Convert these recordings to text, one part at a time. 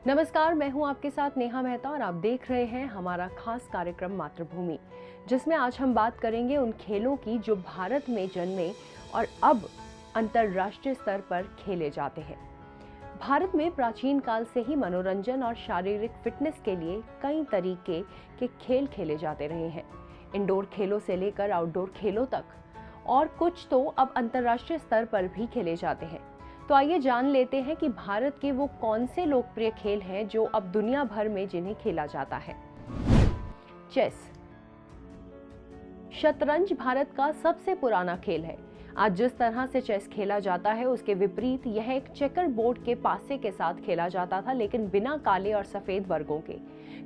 नमस्कार, मैं हूं आपके साथ नेहा मेहता और आप देख रहे हैं हमारा खास कार्यक्रम मातृभूमि, जिसमें आज हम बात करेंगे उन खेलों की जो भारत में जन्मे और अब अंतर्राष्ट्रीय स्तर पर खेले जाते हैं। भारत में प्राचीन काल से ही मनोरंजन और शारीरिक फिटनेस के लिए कई तरीके के खेल खेले जाते रहे हैं। इंडोर खेलों से लेकर आउटडोर खेलों तक, और कुछ तो अब अंतर्राष्ट्रीय स्तर पर भी खेले जाते हैं। तो आइए जान लेते हैं कि भारत के वो कौन से लोकप्रिय खेल हैं जो अब दुनिया भर में जिन्हें खेला जाता है। चेस। शतरंज भारत का सबसे पुराना खेल है। आज जिस तरह से चेस खेला जाता है उसके विपरीत यह एक चेकर बोर्ड के पासे के साथ खेला जाता था, लेकिन बिना काले और सफेद वर्गों के।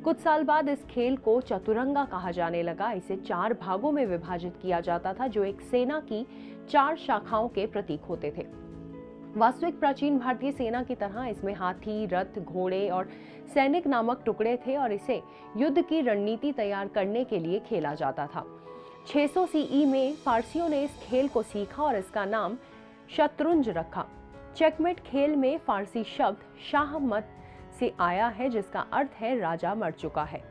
कुछ साल बाद इस खेल को चतुरंगा कहा जाने लगा। इसे 4 भागों में विभाजित किया जाता था जो एक सेना की 4 शाखाओं के प्रतीक होते थे। वास्तविक प्राचीन भारतीय सेना की तरह इसमें हाथी, रथ, घोड़े और सैनिक नामक टुकड़े थे और इसे युद्ध की रणनीति तैयार करने के लिए खेला जाता था। 600 सीई में फारसियों ने इस खेल को सीखा और इसका नाम शतरुंज रखा। चेकमेट खेल में फारसी शब्द शाह मत से आया है, जिसका अर्थ है राजा मर चुका है।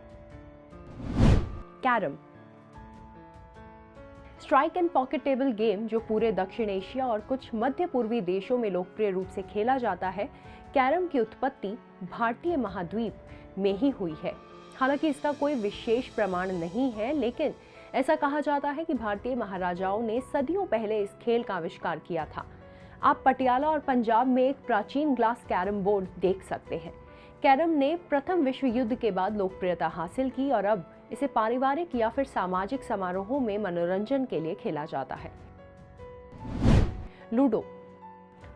Carrom. Strike and pocket table game जो पूरे दक्षिण एशिया और कुछ मध्य पूर्वी देशों में लोकप्रिय रूप से खेला जाता है। कैरम की उत्पत्ति भारतीय महाद्वीप में ही हुई है। हालांकि इसका कोई विशेष प्रमाण नहीं है, लेकिन ऐसा कहा जाता है कि भारतीय महाराजाओं ने सदियों पहले इस खेल का आविष्कार किया था। आप पटियाला और पंजाब में एक प्राचीन ग्लास कैरम बोर्ड देख सकते हैं। कैरम ने प्रथम विश्व युद्ध के बाद लोकप्रियता हासिल की और अब इसे पारिवारिक या फिर सामाजिक समारोहों में मनोरंजन के लिए खेला जाता है। लूडो।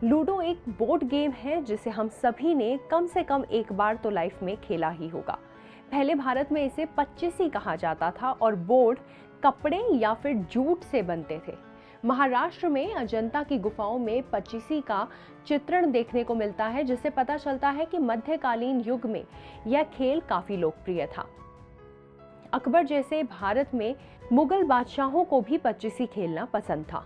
लूडो एक बोर्ड गेम है जिसे हम सभी ने कम से कम एक बार तो लाइफ में खेला ही होगा। पहले भारत में इसे पच्चीसी कहा जाता था और बोर्ड कपड़े या फिर जूट से बनते थे। महाराष्ट्र में अजंता की गुफाओं में पच्चीसी का चित्रण देखने को मिलता है, जिससे पता चलता है कि मध्यकालीन युग में यह खेल काफी लोकप्रिय था। अकबर जैसे भारत में मुगल बादशाहों को भी पच्चीसी खेलना पसंद था।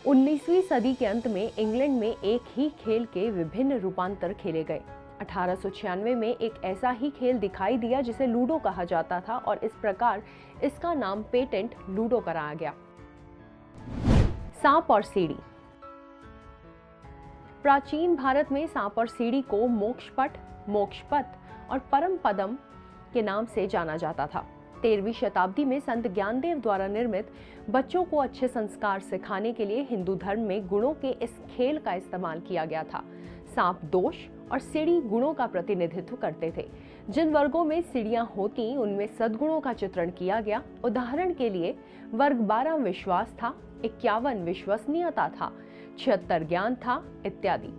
19वीं सदी के अंत में इंग्लैंड में एक ही खेल के विभिन्न रूपांतर खेले गए। 1896 में एक ऐसा ही खेल दिखाई दिया जिसे लूडो कहा जाता था और इस प्रकार इसका नाम पेटेंट लूडो कराया गया। सांप और सीढ़ी। प्राचीन भारत में सांप और सीढ़ी को मोक्षपट, मोक्षपथ और परम पदम के नाम से जाना जाता था। 13वीं शताब्दी में संत ज्ञानदेव द्वारा निर्मित बच्चों को अच्छे संस्कार सिखाने के लिए हिंदू धर्म में गुणों के इस खेल का इस्तेमाल किया गया था। सांप दोष और सीढ़ी गुणों का प्रतिनिधित्व करते थे। जिन वर्गों में सीढ़ियां होती उनमें सद्गुणों का चित्रण किया गया। उदाहरण के लिए वर्ग 12 विश्वास था, 51 विश्वसनीयता था, 76 ज्ञान था इत्यादि।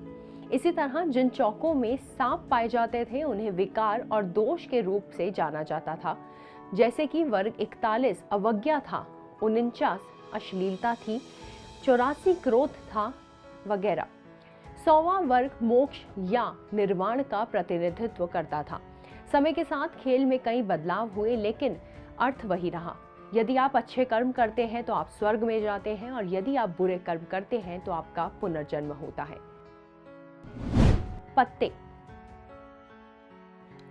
इसी तरह जिन चौकों में सांप पाए जाते थे उन्हें विकार और दोष के रूप से जाना जाता था, जैसे कि वर्ग 41 अवज्ञा था, 49 अश्लीलता थी, 84 क्रोध था वगैरह। 100वां वर्ग मोक्ष या निर्वाण का प्रतिनिधित्व करता था। समय के साथ खेल में कई बदलाव हुए, लेकिन अर्थ वही रहा। यदि आप अच्छे कर्म करते हैं तो आप स्वर्ग में जाते हैं और यदि आप बुरे कर्म करते हैं तो आपका पुनर्जन्म होता है। पत्ते।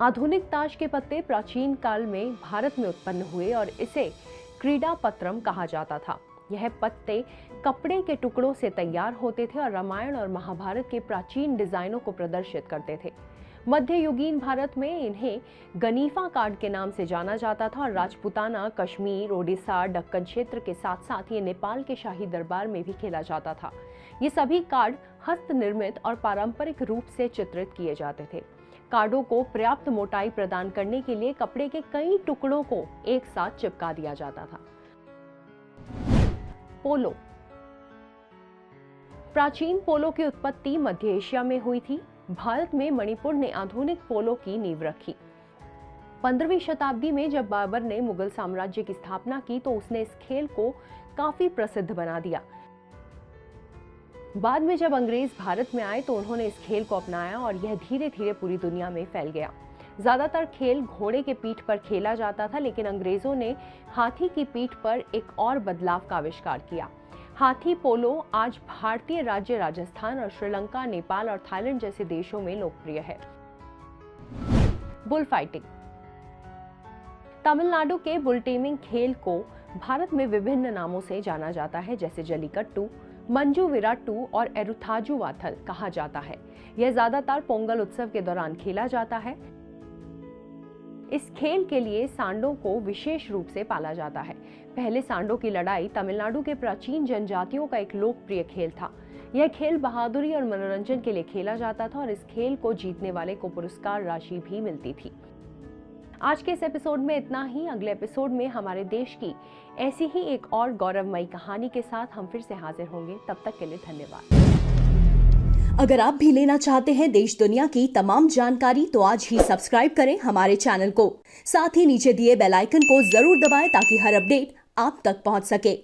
आधुनिक ताश के पत्ते प्राचीन काल में भारत में उत्पन्न हुए और इसे क्रीड़ा पत्रम कहा जाता था। यह पत्ते कपड़े के टुकड़ों से तैयार होते थे और रामायण और महाभारत के प्राचीन डिजाइनों को प्रदर्शित करते थे। मध्ययुगीन भारत में इन्हें गनीफा कार्ड के नाम से जाना जाता था और राजपूताना, कश्मीर, ओडिशा, दक्कन क्षेत्र के साथ साथ ये नेपाल के शाही दरबार में भी खेला जाता था। ये सभी कार्ड हस्त निर्मित और पारंपरिक रूप से चित्रित किए जाते थे। कार्डों को पर्याप्त मोटाई प्रदान करने के लिए कपड़े के कई टुकड़ों को एक साथ चिपका दिया जाता था। पोलो। प्राचीन पोलो की उत्पत्ति मध्य एशिया में हुई थी। भारत में मणिपुर ने आधुनिक पोलो की नींव रखी। 15वीं शताब्दी में जब बाबर ने मुगल साम्राज्य की स्थापना की तो उसने इस खेल को काफी प्रसिद्ध बना दिया। बाद में जब अंग्रेज भारत में आए तो उन्होंने इस खेल को अपनाया और यह धीरे धीरे पूरी दुनिया में फैल गया। ज्यादातर खेल घोड़े के पीठ पर खेला जाता था, लेकिन अंग्रेजों ने हाथी की पीठ पर एक और बदलाव का आविष्कार किया। हाथी पोलो आज भारतीय राज्य राजस्थान और श्रीलंका, नेपाल और थाईलैंड जैसे देशों में लोकप्रिय है। Bull fighting. तमिलनाडु के बुल टेमिंग खेल को भारत में विभिन्न नामों से जाना जाता है, जैसे जलीकट्टू, मंजू विराट्टू और एरुथाजू वाथल कहा जाता है। यह ज्यादातर पोंगल उत्सव के दौरान खेला जाता है। इस खेल के लिए सांडों को विशेष रूप से पाला जाता है। पहले सांडों की लड़ाई तमिलनाडु के प्राचीन जनजातियों का एक लोकप्रिय खेल था। यह खेल बहादुरी और मनोरंजन के लिए खेला जाता था और इस खेल को जीतने वाले को पुरस्कार राशि भी मिलती थी। आज के इस एपिसोड में इतना ही। अगले एपिसोड में हमारे देश की ऐसी ही एक और गौरवमयी कहानी के साथ हम फिर से हाजिर होंगे। तब तक के लिए धन्यवाद। अगर आप भी लेना चाहते हैं देश दुनिया की तमाम जानकारी तो आज ही सब्सक्राइब करें हमारे चैनल को। साथ ही नीचे दिए बेल आइकन को जरूर दबाएं ताकि हर अपडेट आप तक पहुंच सके।